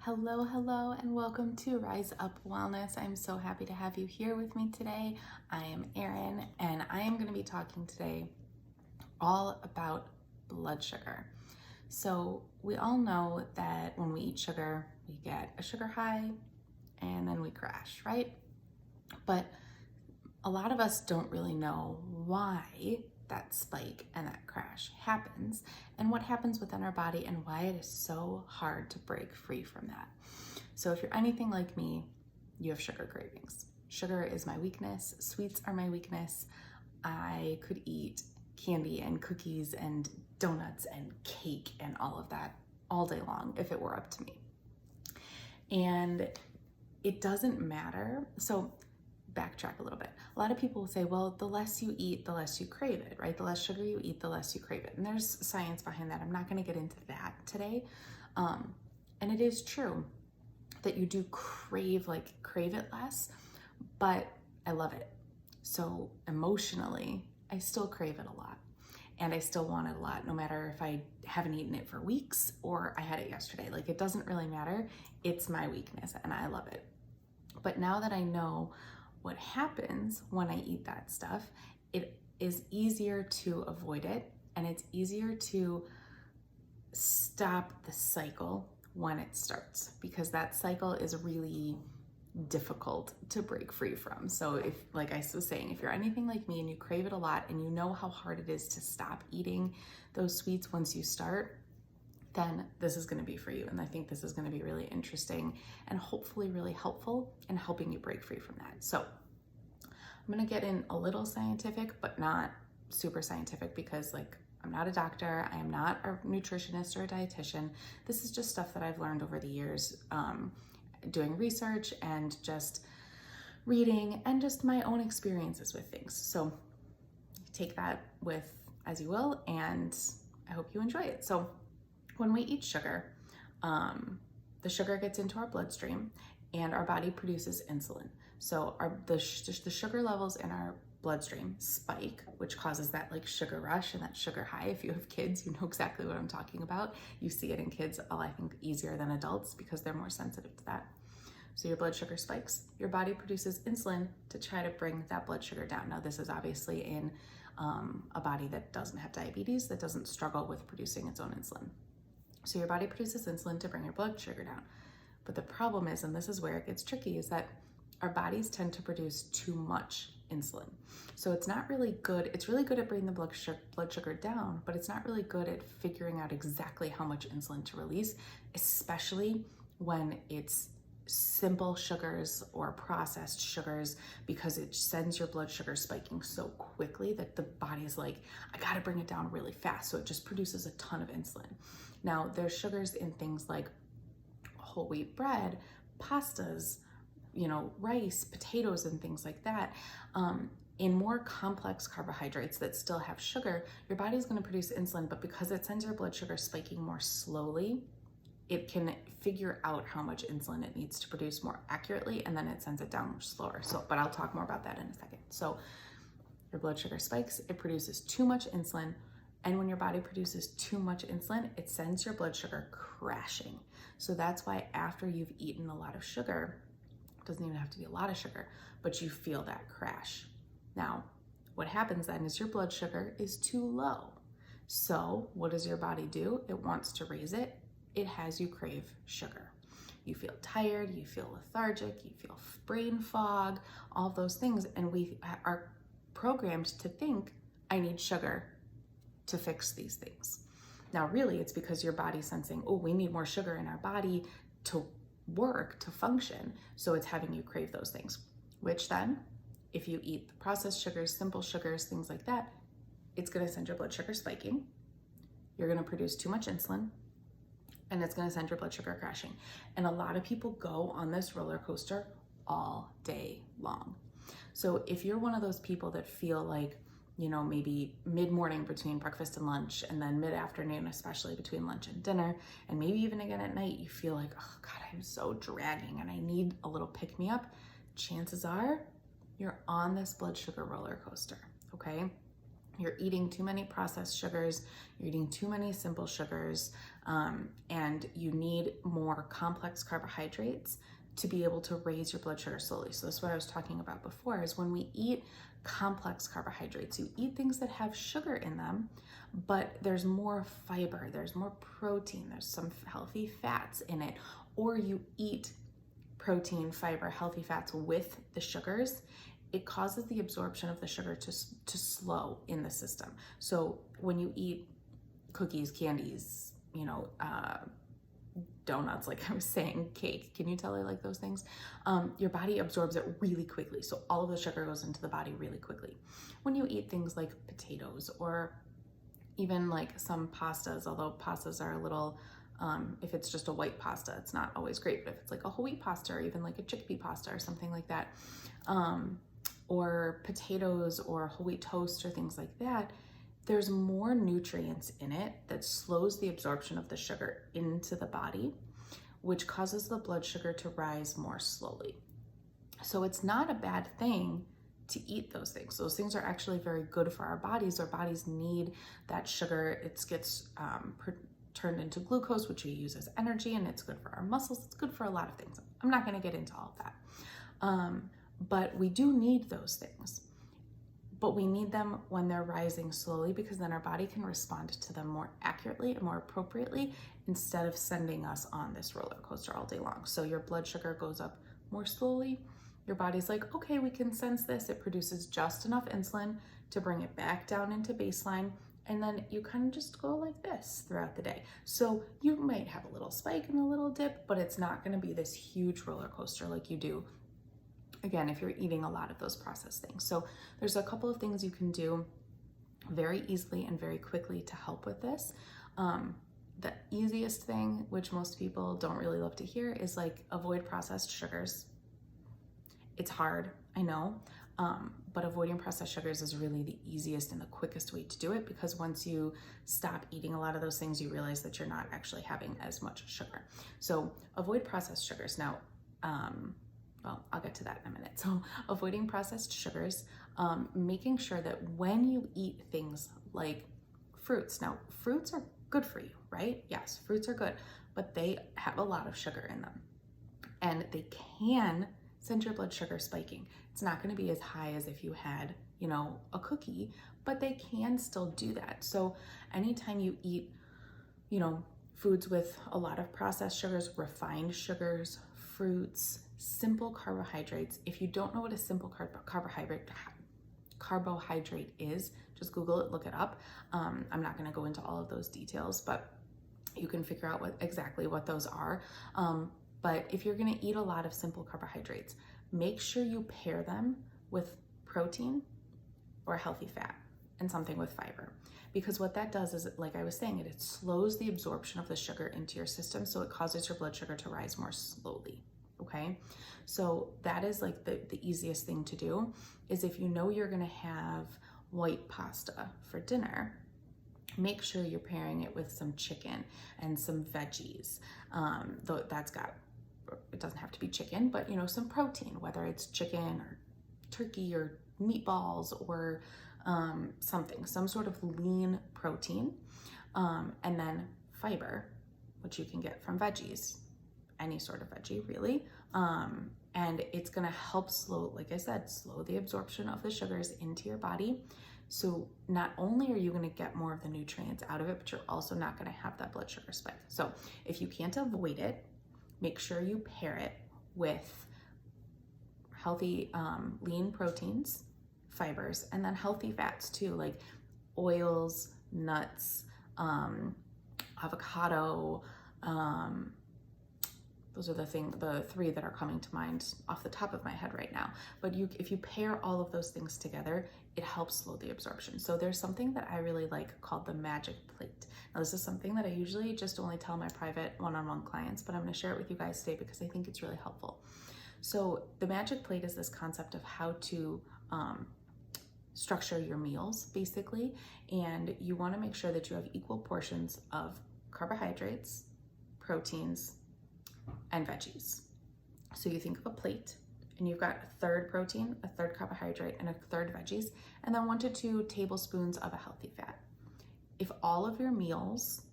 Hello, hello, and welcome to Rise Up Wellness. I'm so happy to have you here with me today. I am Erin, and I am going to be talking today all about blood sugar. So we all know that when we eat sugar, we get a sugar high and then we crash, right? But a lot of us don't really know why that spike and that crash happens and what happens within our body and why it is so hard to break free from that. So if you're anything like me, you have sugar cravings. Sugar is my weakness. Sweets are my weakness. I could eat candy and cookies and donuts and cake and all of that all day long if it were up to me. And it doesn't matter. So backtrack a little bit. A lot of people will say, well, the less you eat, the less you crave it, right? The less sugar you eat, the less you crave it. And there's science behind that. I'm not going to get into that today. And it is true that you do crave it less, but I love it. So emotionally, I still crave it a lot. And I still want it a lot, no matter if I haven't eaten it for weeks or I had it yesterday. Like, it doesn't really matter. It's my weakness and I love it. But now that I know what happens when I eat that stuff, it is easier to avoid it and it's easier to stop the cycle when it starts, because that cycle is really difficult to break free from. So if, like I was saying, if you're anything like me and you crave it a lot and you know how hard it is to stop eating those sweets once you start, then this is going to be for you. And I think this is going to be really interesting and hopefully really helpful in helping you break free from that. So I'm going to get in a little scientific, but not super scientific, because I'm not a doctor. I am not a nutritionist or a dietitian. This is just stuff that I've learned over the years, doing research and just reading and just my own experiences with things. So take that with as you will, and I hope you enjoy it. So when we eat sugar, the sugar gets into our bloodstream and our body produces insulin. So the sugar levels in our bloodstream spike, which causes that sugar rush and that sugar high. If you have kids, you know exactly what I'm talking about. You see it in kids, I think, easier than adults because they're more sensitive to that. So your blood sugar spikes, your body produces insulin to try to bring that blood sugar down. Now, this is obviously in a body that doesn't have diabetes, that doesn't struggle with producing its own insulin. So your body produces insulin to bring your blood sugar down. But the problem is, and this is where it gets tricky, is that our bodies tend to produce too much insulin. So it's not really good. It's really good at bringing the blood sugar down, but it's not really good at figuring out exactly how much insulin to release, especially when it's simple sugars or processed sugars, because it sends your blood sugar spiking so quickly that the body is like, I got to bring it down really fast. So it just produces a ton of insulin. Now, there's sugars in things like whole wheat bread, pastas, rice, potatoes, and things like that. In more complex carbohydrates that still have sugar, your body is going to produce insulin, but because it sends your blood sugar spiking more slowly, it can figure out how much insulin it needs to produce more accurately, and then it sends it down much slower. But I'll talk more about that in a second. So your blood sugar spikes, it produces too much insulin, and when your body produces too much insulin, it sends your blood sugar crashing. So that's why after you've eaten a lot of sugar, it doesn't even have to be a lot of sugar, but you feel that crash. Now, what happens then is your blood sugar is too low. So what does your body do? It wants to raise it. It has you crave sugar. You feel tired, you feel lethargic, you feel brain fog, all of those things. And we are programmed to think, I need sugar to fix these things. Now, really, it's because your body's sensing, oh, we need more sugar in our body to work, to function. So it's having you crave those things, which then, if you eat the processed sugars, simple sugars, things like that, it's going to send your blood sugar spiking. You're going to produce too much insulin, and it's going to send your blood sugar crashing. And a lot of people go on this roller coaster all day long. So if you're one of those people that feel like, maybe mid-morning between breakfast and lunch, and then mid-afternoon, especially between lunch and dinner, and maybe even again at night, you feel like, oh God, I'm so dragging and I need a little pick-me-up, chances are you're on this blood sugar roller coaster, okay? You're eating too many processed sugars, you're eating too many simple sugars, And you need more complex carbohydrates to be able to raise your blood sugar slowly. So that's what I was talking about before, is when we eat complex carbohydrates, you eat things that have sugar in them, but there's more fiber, there's more protein, there's some healthy fats in it, or you eat protein, fiber, healthy fats with the sugars, it causes the absorption of the sugar to slow in the system. So when you eat cookies, candies, donuts, like I was saying, cake, can you tell I like those things? Your body absorbs it really quickly. So all of the sugar goes into the body really quickly. When you eat things like potatoes or even like some pastas, although pastas are a little, if it's just a white pasta, it's not always great, but if it's like a whole wheat pasta or even like a chickpea pasta or something like that, or potatoes or whole wheat toast or things like that, there's more nutrients in it that slows the absorption of the sugar into the body, which causes the blood sugar to rise more slowly. So it's not a bad thing to eat those things. Those things are actually very good for our bodies. Our bodies need that sugar. It gets turned into glucose, which we use as energy, and it's good for our muscles. It's good for a lot of things. I'm not going to get into all of that. But we do need those things. But we need them when they're rising slowly, because then our body can respond to them more accurately and more appropriately instead of sending us on this roller coaster all day long. So your blood sugar goes up more slowly. Your body's like, okay, we can sense this. It produces just enough insulin to bring it back down into baseline. And then you kind of just go like this throughout the day. So you might have a little spike and a little dip, but it's not going to be this huge roller coaster like you do, again, if you're eating a lot of those processed things. So there's a couple of things you can do very easily and very quickly to help with this. The easiest thing, which most people don't really love to hear, is like avoid processed sugars. It's hard, I know, but avoiding processed sugars is really the easiest and the quickest way to do it, because once you stop eating a lot of those things, you realize that you're not actually having as much sugar. So avoid processed sugars. Now, well, I'll get to that in a minute. So avoiding processed sugars, making sure that when you eat things like fruits, now fruits are good for you, right? Yes, fruits are good, but they have a lot of sugar in them, and they can send your blood sugar spiking. It's not going to be as high as if you had, a cookie, but they can still do that. So anytime you eat, foods with a lot of processed sugars, refined sugars, fruits, simple carbohydrates. If you don't know what a simple carbohydrate is, just Google it, look it up. I'm not going to go into all of those details, but you can figure out exactly what those are. But if you're going to eat a lot of simple carbohydrates, make sure you pair them with protein or healthy fat and something with fiber. Because what that does is, like I was saying, it slows the absorption of the sugar into your system, so it causes your blood sugar to rise more slowly. Okay, so that is like the easiest thing to do, is if you know you're gonna have white pasta for dinner, make sure you're pairing it with some chicken and some veggies. Though it doesn't have to be chicken, but some protein, whether it's chicken or turkey or meatballs or some sort of lean protein, and then fiber, which you can get from veggies, any sort of veggie really. And it's gonna help slow the absorption of the sugars into your body. So not only are you gonna get more of the nutrients out of it, but you're also not gonna have that blood sugar spike. So if you can't avoid it, make sure you pair it with healthy lean proteins, fibers, and then healthy fats too, like oils, nuts, avocado. Those are the three that are coming to mind off the top of my head right now. But if you pair all of those things together, it helps slow the absorption. So there's something that I really like called the magic plate. Now this is something that I usually just only tell my private one-on-one clients, but I'm gonna share it with you guys today because I think it's really helpful. So the magic plate is this concept of how to structure your meals basically, and you wanna make sure that you have equal portions of carbohydrates, proteins, and veggies. So you think of a plate and you've got a third protein, a third carbohydrate, and a third veggies, and then 1 to 2 tablespoons of a healthy fat. If all of your meals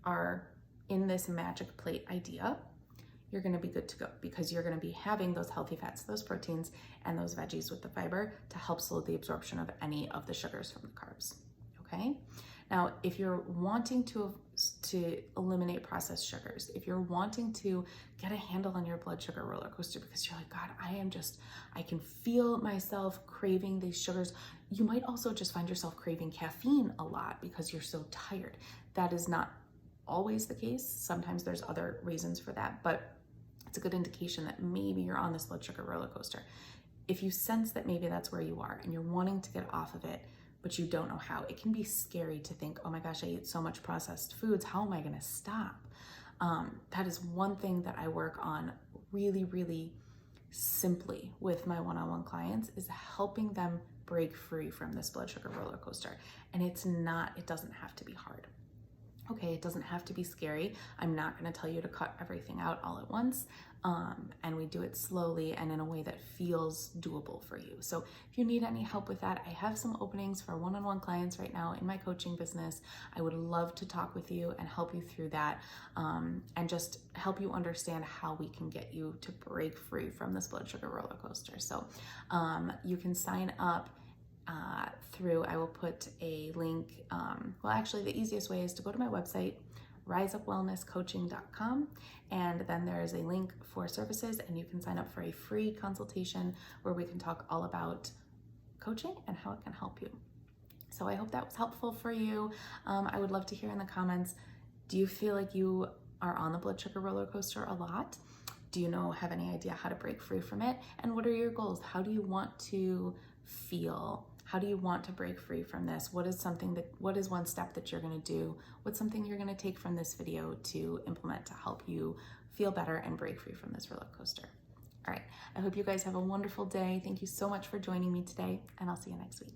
are in this magic plate idea, you're gonna be good to go because you're gonna be having those healthy fats, those proteins, and those veggies with the fiber to help slow the absorption of any of the sugars from the carbs, okay? Now, if you're wanting to eliminate processed sugars, if you're wanting to get a handle on your blood sugar roller coaster because you're like, God, I can feel myself craving these sugars. You might also just find yourself craving caffeine a lot because you're so tired. That is not always the case. Sometimes there's other reasons for that, but it's a good indication that maybe you're on this blood sugar roller coaster. If you sense that maybe that's where you are and you're wanting to get off of it, but you don't know how, it can be scary to think, oh my gosh, I eat so much processed foods. How am I gonna stop? That is one thing that I work on really, really simply with my one-on-one clients, is helping them break free from this blood sugar roller coaster. And it doesn't have to be hard. Okay, it doesn't have to be scary. I'm not gonna tell you to cut everything out all at once. And we do it slowly and in a way that feels doable for you. So if you need any help with that, I have some openings for one-on-one clients right now in my coaching business. I would love to talk with you and help you through that, and just help you understand how we can get you to break free from this blood sugar roller coaster. So you can sign up I will put a link, well, actually the easiest way is to go to my website, riseupwellnesscoaching.com, and then there is a link for services, and you can sign up for a free consultation where we can talk all about coaching and how it can help you. So I hope that was helpful for you. I would love to hear in the comments, do you feel like you are on the blood sugar roller coaster a lot? Do you have any idea how to break free from it? And what are your goals? How do you want to feel? How do you want to break free from this? What is one step that you're gonna do? What's something you're gonna take from this video to implement to help you feel better and break free from this roller coaster? All right, I hope you guys have a wonderful day. Thank you so much for joining me today, and I'll see you next week.